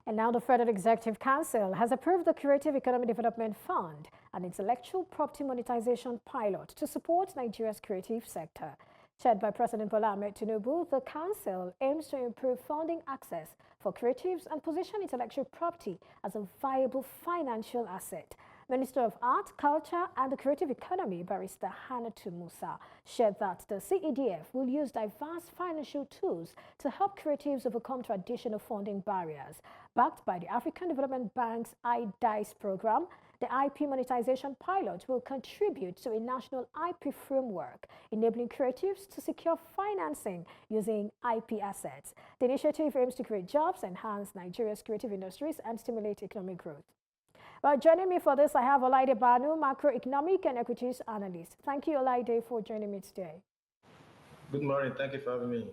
And now the Federal Executive Council has approved the Creative Economy Development Fund and Intellectual Property Monetization Pilot to support Nigeria's creative sector. Chaired by President Bola Ahmed Tinubu, the Council aims to improve funding access for creatives and position intellectual property as a viable financial asset. Minister of Art, Culture and the Creative Economy, Barrister Hannatu Musa, shared that the CEDF will use diverse financial tools to help creatives overcome traditional funding barriers. Backed by the African Development Bank's iDice program, the IP Monetization Pilot will contribute to a national IP framework, enabling creatives to secure financing using IP assets. The initiative aims to create jobs, enhance Nigeria's creative industries, and stimulate economic growth. Well, joining me for this, I have Olaide Banu, macroeconomic and equities analyst. Thank you, Olaide, for joining me today. Good morning. Thank you for having me.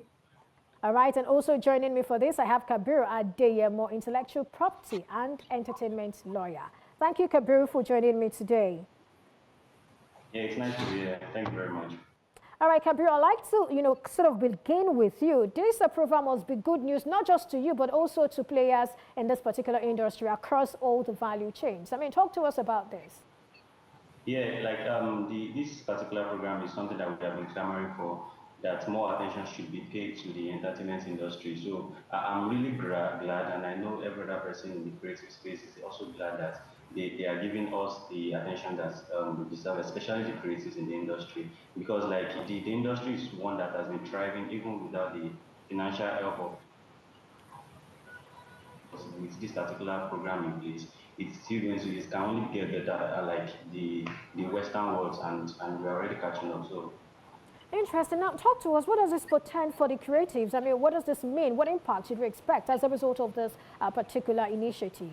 All right, and also joining me for this, I have Kabiru Adeyemo, intellectual property and entertainment lawyer. Thank you, Kabiru, for joining me today. Yeah, it's nice to be here. Thank you very much. All right, Kabiru, I'd like to, sort of begin with you. This approval must be good news, not just to you, but also to players in this particular industry across all the value chains. I mean, talk to us about this. Yeah, like this particular program is something that we have been clamoring for, that more attention should be paid to the entertainment industry. So I'm really glad, and I know every other person in the creative space is also glad that they are giving us the attention that we deserve, especially the creatives in the industry, because like the industry is one that has been thriving even without the financial help of with this particular program in place. It's still going to, it can only get better like the Western worlds, and we're already catching up. So interesting. Now, talk to us. What does this portend for the creatives? I mean, what does this mean? What impact should we expect as a result of this particular initiative?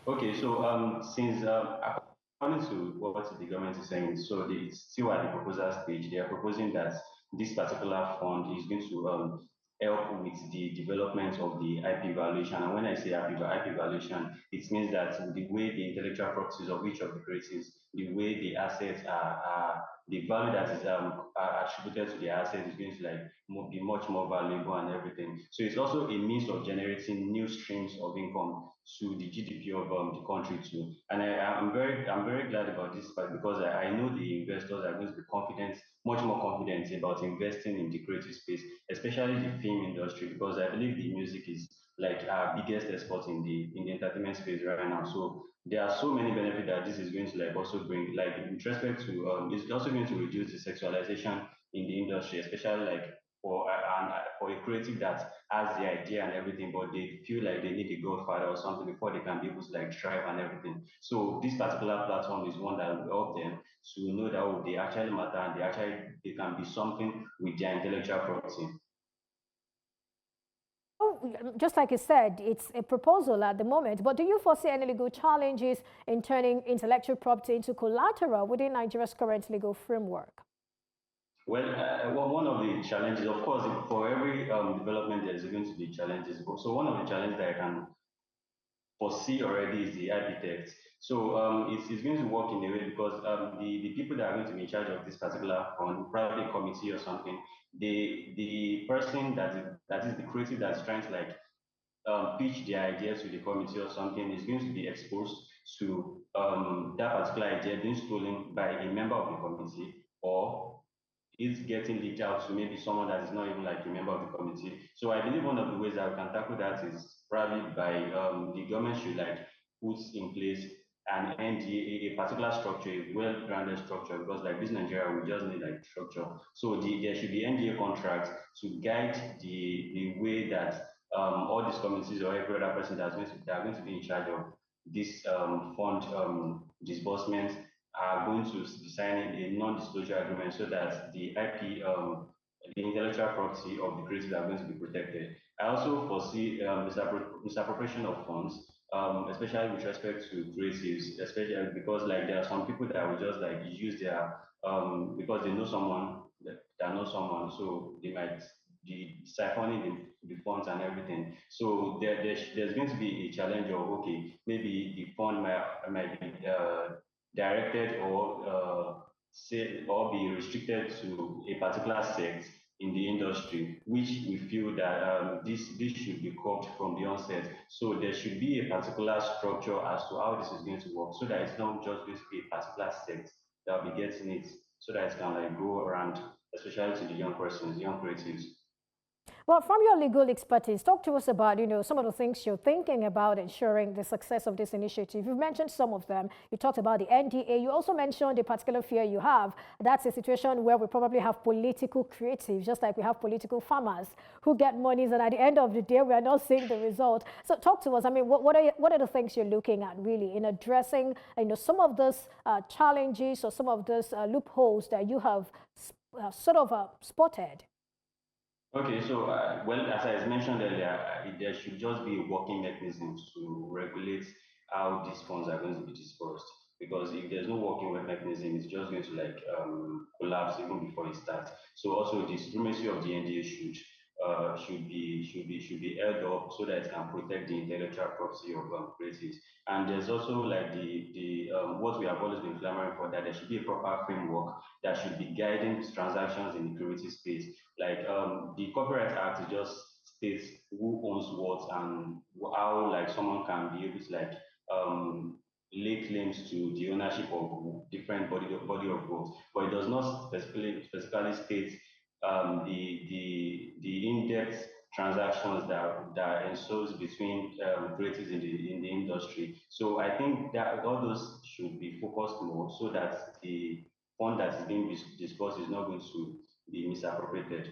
okay, so since according to what the government is saying, so it's still at the proposal stage. They are proposing that this particular fund is going to help with the development of the IP valuation. And when I say IP valuation, it means that the way the intellectual properties of each of the creatives, the way the assets are the value that is attributed to the asset is going to like be much more valuable and everything. So it's also a means of generating new streams of income to the GDP of the country too. And I'm very glad about this part because I know the investors are going to be confident, much more confident about investing in the creative space, especially the film industry, because I believe the music is like our biggest export in the entertainment space right now. So there are so many benefits that this is going to like also bring, like with respect to it's also going to reduce the sexualization in the industry, especially like for a creative that has the idea and everything, but they feel like they need a godfather or something before they can be able to like thrive and everything. So this particular platform is one that will help them to know that they actually matter and they can be something with their intellectual property. Just like you said, it's a proposal at the moment, but do you foresee any legal challenges in turning intellectual property into collateral within Nigeria's current legal framework? Well, one of the challenges, of course, for every development, there is going to be challenges. So one of the challenges that I can foresee already is the IP theft. So it's going to work in a way because the people that are going to be in charge of this particular fund, probably a committee or something, the person that is the creative that's trying to like pitch their idea to the committee or something is going to be exposed to that particular idea being stolen by a member of the committee, or it's getting leaked out to maybe someone that is not even like a member of the committee. So I believe one of the ways that we can tackle that is probably by the government should like put in place an NDA, a particular structure, a well-grounded structure, because like this Nigeria, we just need like structure. So there should be NDA contracts to guide the way that all these committees or every other person that are going to be in charge of this fund disbursement are going to be signing a non-disclosure agreement so that the IP, the intellectual property of the creatives are going to be protected. I also foresee misappropriation of funds, especially with respect to creatives, especially because like there are some people that will just like use their because they know someone that knows someone, so they might be siphoning the funds and everything. So there's going to be a challenge of okay, maybe the fund might be directed or say or be restricted to a particular sect, in the industry, which we feel that this should be curbed from the onset. So there should be a particular structure as to how this is going to work, so that it's not just going to be a particular set that will be getting it, so that it can like go around, especially to the young persons, young creatives. Well, from your legal expertise, talk to us about, some of the things you're thinking about ensuring the success of this initiative. You've mentioned some of them. You talked about the NDA. You also mentioned a particular fear you have. That's a situation where we probably have political creatives, just like we have political farmers who get monies, and at the end of the day, we are not seeing the result. So talk to us. I mean, what are the things you're looking at really in addressing, some of those challenges or some of those loopholes that you have spotted? Okay, so well, as I mentioned earlier, there should just be a working mechanism to regulate how these funds are going to be dispersed. Because if there's no working mechanism, it's just going to like collapse even before it starts. So also the supremacy of the NDA should be held up so that it can protect the intellectual property of creatives. And there's also like the what we have always been clamoring for, that there should be a proper framework that should be guiding transactions in the creative space. Like the Copyright Act, it just states who owns what and how like someone can be able to like lay claims to the ownership of different body of works, but it does not specifically state the in-depth transactions that ensues between creators in the industry. So I think that all those should be focused more, so that the fund that is being discussed is not going to be misappropriated.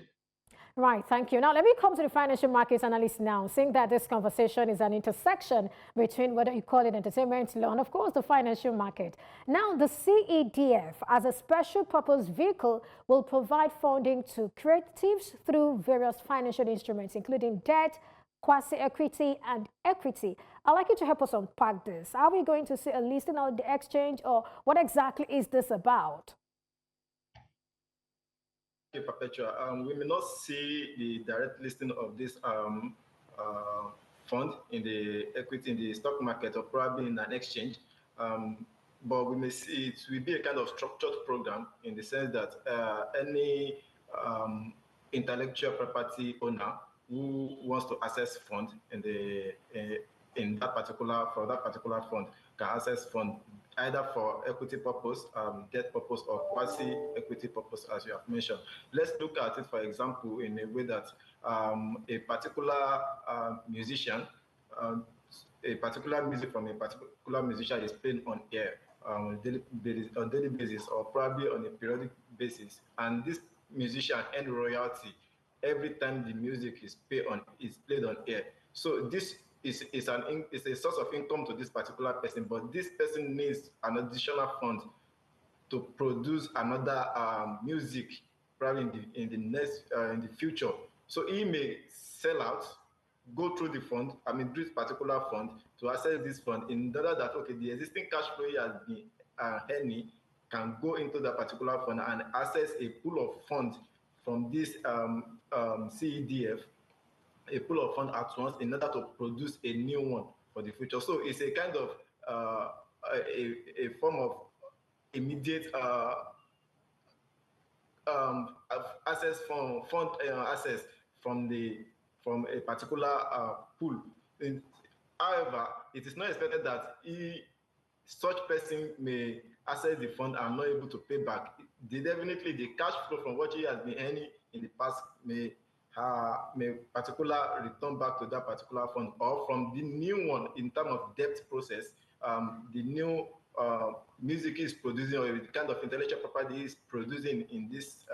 Right, thank you. Now, let me come to the financial markets analyst now, seeing that this conversation is an intersection between whether you call it entertainment law and, of course, the financial market. Now, the CEDF, as a special purpose vehicle, will provide funding to creatives through various financial instruments, including debt, quasi-equity, and equity. I'd like you to help us unpack this. Are we going to see a listing on the exchange, or what exactly is this about? Perpetua. We may not see the direct listing of this fund in the equity in the stock market or probably in an exchange, but we may see it will be a kind of structured program in the sense that any intellectual property owner who wants to access fund in that particular fund can access fund either for equity purpose, debt purpose, or quasi-equity purpose, as you have mentioned. Let's look at it, for example, in a way that a particular musician, a particular music from a particular musician is playing on air on daily basis, or probably on a periodic basis, and this musician earns royalty every time the music is played on air. So this is a source of income to this particular person, but this person needs an additional fund to produce another music probably in the future. So he may sell out, go through the fund, this particular fund to access this fund in order that the existing cash flow he has been earning can go into that particular fund and access a pool of funds from this CEDF, a pool of funds at once in order to produce a new one for the future. So it's a kind of a form of immediate access fund access from a particular pool. However, it is not expected that such person may access the fund and not able to pay back. Definitely, the cash flow from what he has been earning in the past may particular return back to that particular fund, or from the new one in terms of debt process, the new music is producing, or the kind of intellectual property is producing in this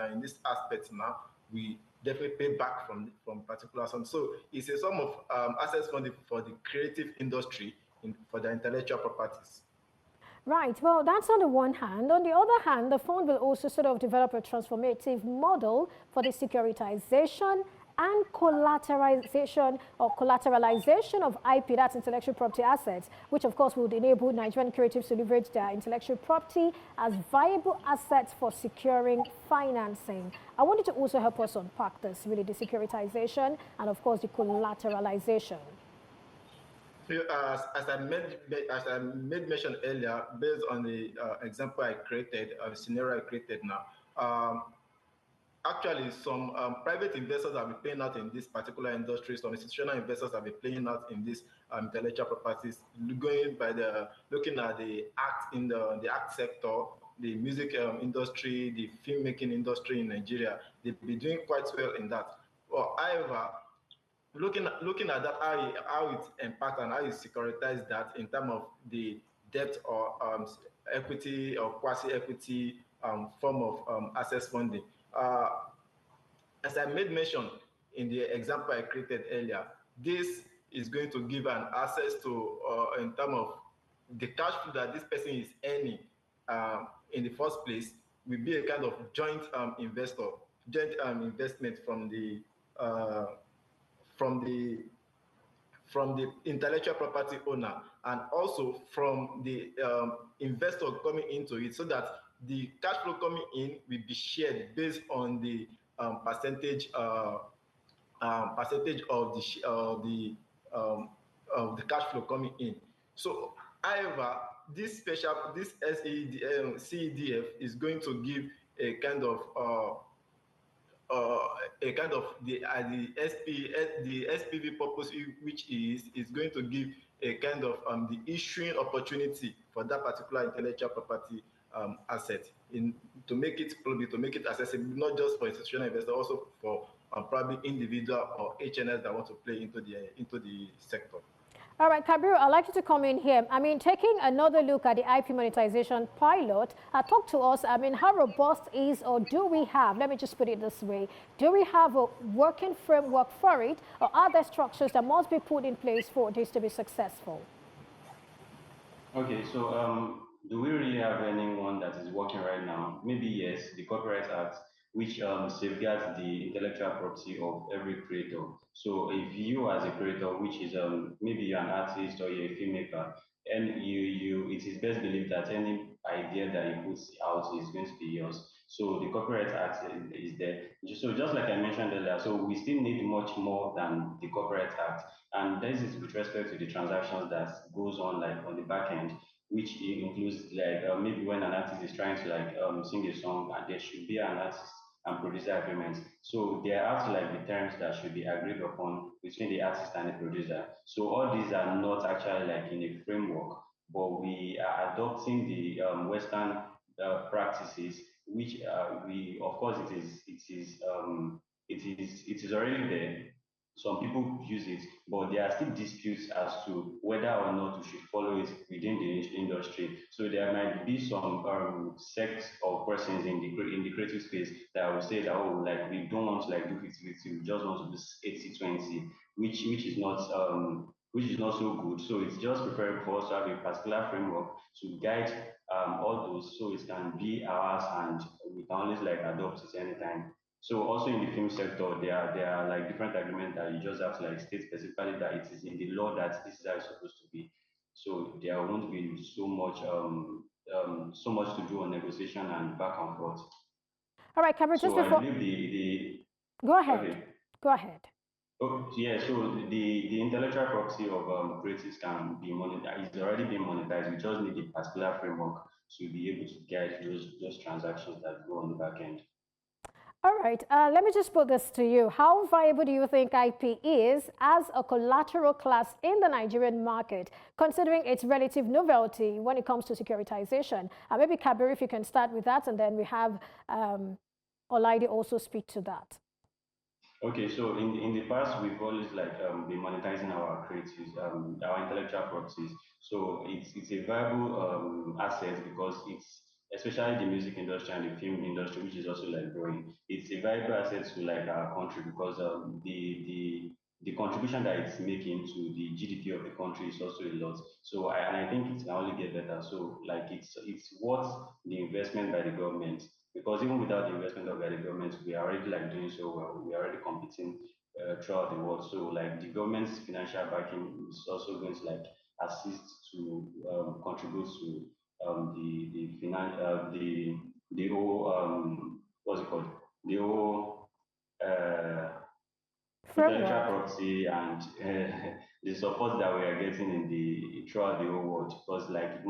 aspect now, we definitely pay back from particular sum. So it's a sum of assets funding for the creative industry for the intellectual properties. Right. Well, that's on the one hand. On the other hand, the fund will also sort of develop a transformative model for the securitization and collateralization of IP, that's intellectual property assets, which of course would enable Nigerian creatives to leverage their intellectual property as viable assets for securing financing. I wanted to also help us unpack this, really, the securitization and of course the collateralization. As I made mention earlier, based on the example I created, the scenario I created now, actually some private investors have been playing out in this particular industry. Some institutional investors have been playing out in this intellectual properties, going by the looking at the act in the act sector, the music industry, the filmmaking industry in Nigeria. They've been doing quite well in that. Well, however, looking at that, how it impacts and how you securitize that in terms of the debt or equity or quasi-equity form of access funding. Uh, as I made mention in the example I created earlier, this is going to give an access to, in terms of the cash flow that this person is earning in the first place, will be a kind of joint joint investment uh, from the from the intellectual property owner and also from the investor coming into it, so that the cash flow coming in will be shared based on the percentage of the cash flow coming in. So, however, this CEDF is going to give a kind of the SPV purpose, which is going to give a kind of the issuing opportunity for that particular intellectual property asset, in to make it accessible not just for institutional investors, also for probably individual or HNS that want to play into the sector. All right, Kabir, I'd like you to come in here. I mean, taking another look at the IP monetization pilot, talk to us, I mean, how robust is, or do we have, let me just put it this way, do we have a working framework for it, or are there structures that must be put in place for this to be successful? Okay, so do we really have anyone that is working right now? Maybe yes, the Copyright Act, which safeguards the intellectual property of every creator. So if you as a creator, which is maybe you're an artist or you're a filmmaker, and it is best believed that any idea that you put out is going to be yours. So the Copyright Act is there. So just like I mentioned earlier, so we still need much more than the Copyright Act, and this is with respect to the transactions that goes on like on the back end, which includes like maybe when an artist is trying to like sing a song, and there should be an artist and producer agreement. So there are like the terms that should be agreed upon between the artist and the producer. So all these are not actually like in a framework, but we are adopting the Western practices, which we of course it is already there. Some people use it, but there are still disputes as to whether or not we should follow it within the industry. So there might be some sects or persons in the creative space that will say that, oh, like we don't want to like do 50-50, we just want to do 80-20, which is not so good. So it's just preferable for us to have a particular framework to guide all those, so it can be ours and we can always like adopt it anytime. So also in the film sector, there are like different agreements that you just have to like state specifically that it is in the law that this is how it's supposed to be. So there won't be so much to do on negotiation and back and forth. All right, Kabir, just So I before... believe the Go ahead. okay. Go ahead. Oh, yeah, so the intellectual property of creatives can be monetized. It's already been monetized. We just need a particular framework to be able to guide those transactions that go on the back end. All right, let me just put this to you. How viable do you think IP is as a collateral class in the Nigerian market, considering its relative novelty when it comes to securitization? Maybe Kabir, if you can start with that, and then we have Olaide also speak to that. Okay, so in the past, we've always like been monetizing our creatives, our intellectual properties. So it's a viable asset because it's especially the music industry and the film industry, which is also like growing. It's a viable asset to like our country because the contribution that it's making to the GDP of the country is also a lot. So I think it can only get better. So like it's worth the investment by the government, because even without the investment of the government, we are already like doing so well. We are already competing throughout the world. So like the government's financial backing is also going to like assist to contribute to the whole what's it called, the whole intellectual property and the support that we are getting in the throughout the whole world, because like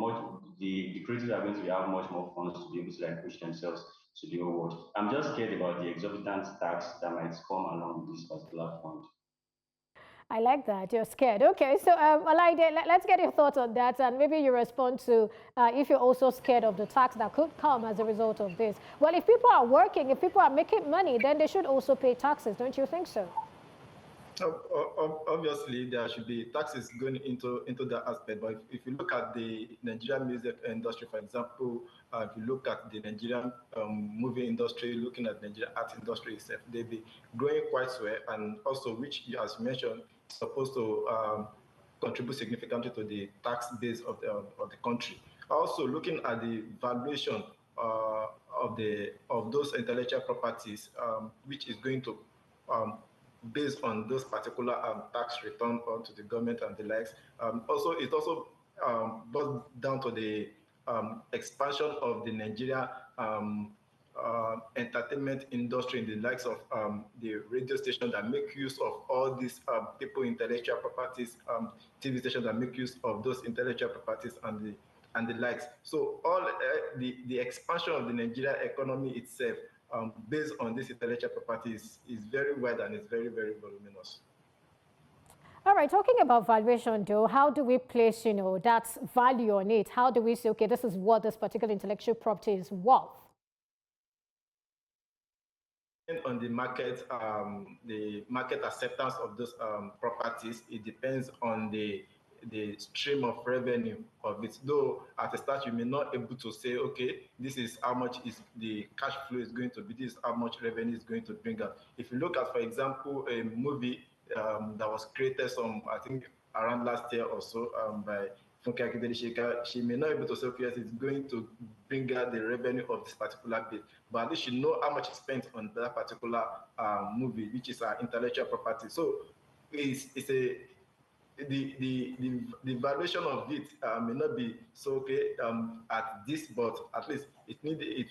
the creators are going to have much more funds to be able to like push themselves to the whole world. I'm just scared about the exorbitant tax that might come along with this particular fund. I like that. You're scared. Okay, so Olaide, let's get your thoughts on that, and maybe you respond to if you're also scared of the tax that could come as a result of this. Well, if people are working, if people are making money, then they should also pay taxes, don't you think so? Obviously, there should be taxes going into that aspect. But if you look at the Nigerian music industry, for example, if you look at the Nigerian movie industry, looking at the Nigerian art industry itself, they've been growing quite well, and also which, as you mentioned, is supposed to contribute significantly to the tax base of the country. Also, looking at the valuation of those intellectual properties, which is going to based on those particular tax return onto the government and the likes. It also boils down to the expansion of the Nigeria entertainment industry in the likes of the radio station that make use of all these people intellectual properties, TV stations that make use of those intellectual properties and the likes. So all the expansion of the Nigeria economy itself based on this intellectual properties is very wide and it's very, very voluminous. All right, talking about valuation, though, how do we place, that value on it? How do we say, okay, this is what this particular intellectual property is worth? On the market acceptance of those properties, it depends on the stream of revenue of it. Though at the start you may not able to say, okay, this is how much is the cash flow is going to be, this is how much revenue is going to bring out. If you look at, for example, a movie that was created I think around last year or so by she may not be able to say, okay, yes, it's going to bring out the revenue of this particular bit, but at least you know how much is spent on that particular movie, which is our intellectual property. So it's the valuation of it may not be so okay at this, but at least it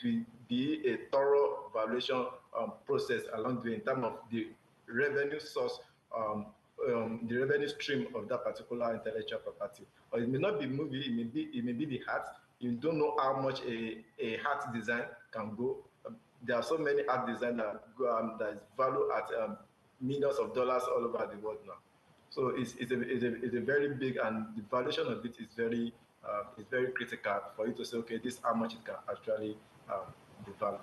will be a thorough valuation process along the way in terms of the revenue source, the revenue stream of that particular intellectual property. Or it may not be movie, it may be the art. You don't know how much a art design can go. There are so many art designs that is valued at millions of dollars all over the world now. So it's a very big, and the valuation of it is very critical for you to say, okay, this is how much it can actually be valued.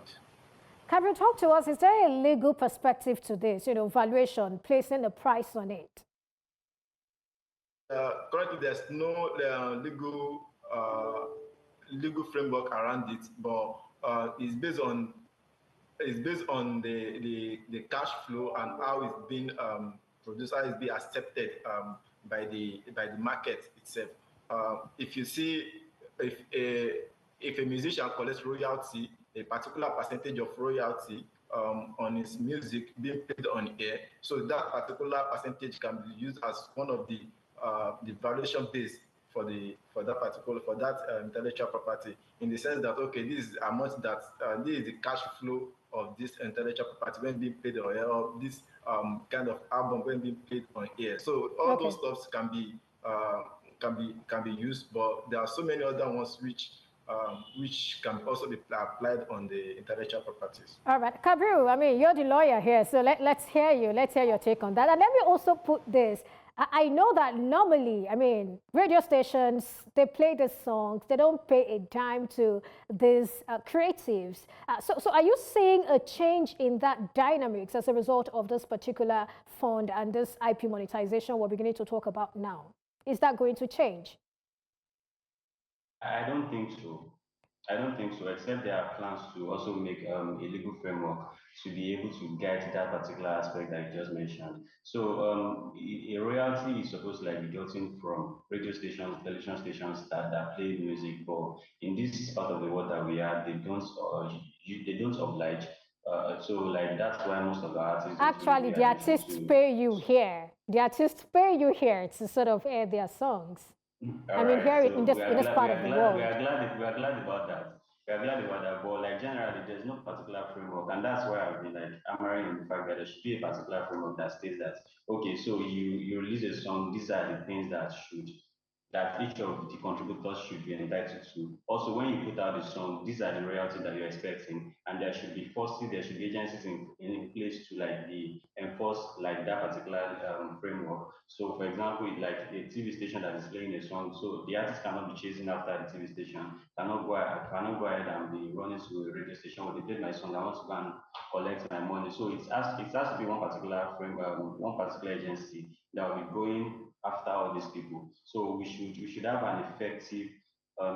Can you talk to us? Is there a legal perspective to this? Valuation, placing a price on it. Currently, there's no legal framework around it, but it's based on the cash flow and how it's been produced, how it's being accepted by the market itself. If you see, if a musician collects royalty, a particular percentage of royalty on his music being played on air, so that particular percentage can be used as one of the valuation base for that intellectual property, in the sense that, okay, this is amount that this is the cash flow of this intellectual property when being played on air, or this kind of album when being played on air. So all those stuffs can be used, but there are so many other ones which can also be applied on the intellectual properties. All right, Kabiru, I mean, you're the lawyer here, so let's hear you. Let's hear your take on that. And let me also put this. I know that normally, I mean, radio stations, they play the songs. They don't pay a dime to these creatives. So are you seeing a change in that dynamics as a result of this particular fund and this IP monetization we're beginning to talk about now? Is that going to change? I don't think so. I don't think so, except there are plans to also make a legal framework to be able to guide that particular aspect that you just mentioned. So a royalty is supposed to be getting from radio stations, television stations that play music, but in this part of the world that we are, they don't oblige. So that's why most of the artists actually the artists pay you here. The artists pay you here to sort of air their songs. I mean, here in this part of the world. We are glad about that. We are glad about that. But generally, there's no particular framework, and that's why I've been hammering on the fact that there should be a particular framework that states that, okay, so you release a song, these are the things that should that each of the contributors should be entitled to. Also, when you put out the song, these are the royalties that you're expecting, and there should be forces, there should be agencies in place to like the enforce like that particular framework. So, for example, like a TV station that is playing a song, so the artist cannot be chasing after the TV station, cannot go ahead and be running to a radio station where they played my song. I want to go and collect my money. So it has to be one particular framework, one particular agency that will be going after all these people. So we should have an effective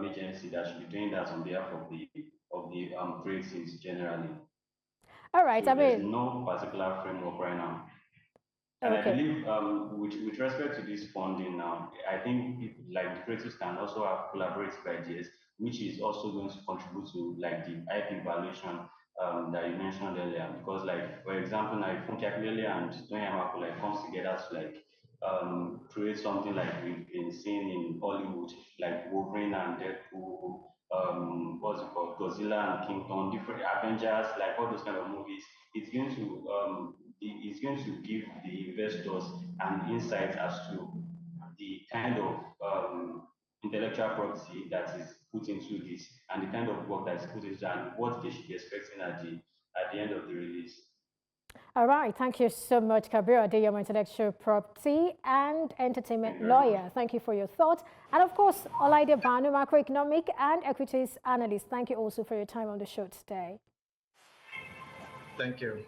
agency that should be doing that on behalf of the creatives generally. All right, So I there's mean, no particular framework right now. And I okay. believe with respect to this funding now, I think people, like the creatives can also have collaborative ideas, which is also going to contribute to like the IP valuation that you mentioned earlier. Because like for example, now if Funke Akindele and Tony Amako like comes together to like create something like we've been seeing in Hollywood, like Wolverine and Deadpool, what's it called, Godzilla and King Kong, different Avengers, like all those kind of movies. It's going to give the investors an insight as to the kind of intellectual property that is put into this and the kind of work that is put into and what they should be expecting at the end of the release. All right, thank you so much, Kabir Adeyemo, intellectual property and Thank entertainment you very much. lawyer. Thank you for your thoughts. And of course, Olaide Banu, macroeconomic and equities analyst. Thank you also for your time on the show today. Thank you.